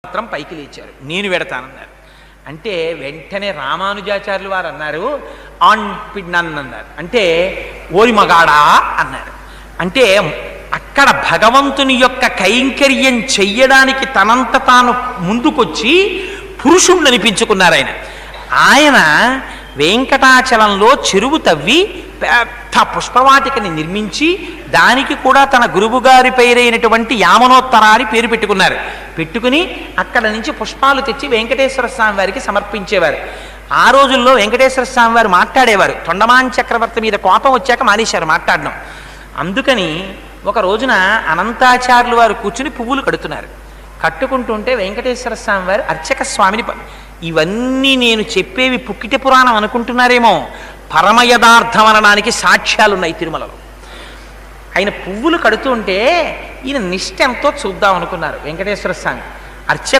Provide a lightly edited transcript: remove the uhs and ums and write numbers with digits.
మాత్రం పైకి లేచారు. నేను వెడతానన్నారు. అంటే వెంటనే రామానుజాచార్యులు వారు అన్నారు, ఆన్ పిన్నన్ అన్నారు. అంటే ఓరి మగాడా అన్నారు. అంటే అక్కడ భగవంతుని యొక్క కైంకర్యం చెయ్యడానికి తనంత తాను ముందుకొచ్చి పురుషుణ్ణి అనిపించుకున్నారు. ఆయన వెంకటాచలంలో చెరువు తవ్వి పెద్ద పుష్పవాటికని నిర్మించి దానికి కూడా తన గురువుగారి పేరైనటువంటి యామనోత్తరాన్ని పేరు పెట్టుకున్నారు. పెట్టుకుని అక్కడ నుంచి పుష్పాలు తెచ్చి వెంకటేశ్వర స్వామి వారికి సమర్పించేవారు. ఆ రోజుల్లో వెంకటేశ్వర స్వామి వారు మాట్లాడేవారు. తొండమాన్ చక్రవర్తి మీద కోపం వచ్చాక మానేశారు మాట్లాడడం. అందుకని ఒక రోజున అనంతాచార్యులు వారు కూర్చుని పువ్వులు కడుతున్నారు. కట్టుకుంటుంటే వెంకటేశ్వర స్వామి వారు అర్చక స్వామిని, ఇవన్నీ నేను చెప్పేవి పుక్కిట పురాణం అనుకుంటున్నారేమో, పరమ యథార్థం అనడానికి సాక్ష్యాలున్నాయి తిరుమలలో. ఆయన పువ్వులు కడుతుంటే ఈయన నిష్ట ఎంతో చూద్దాం అనుకున్నారు వెంకటేశ్వర స్వామి. అర్చక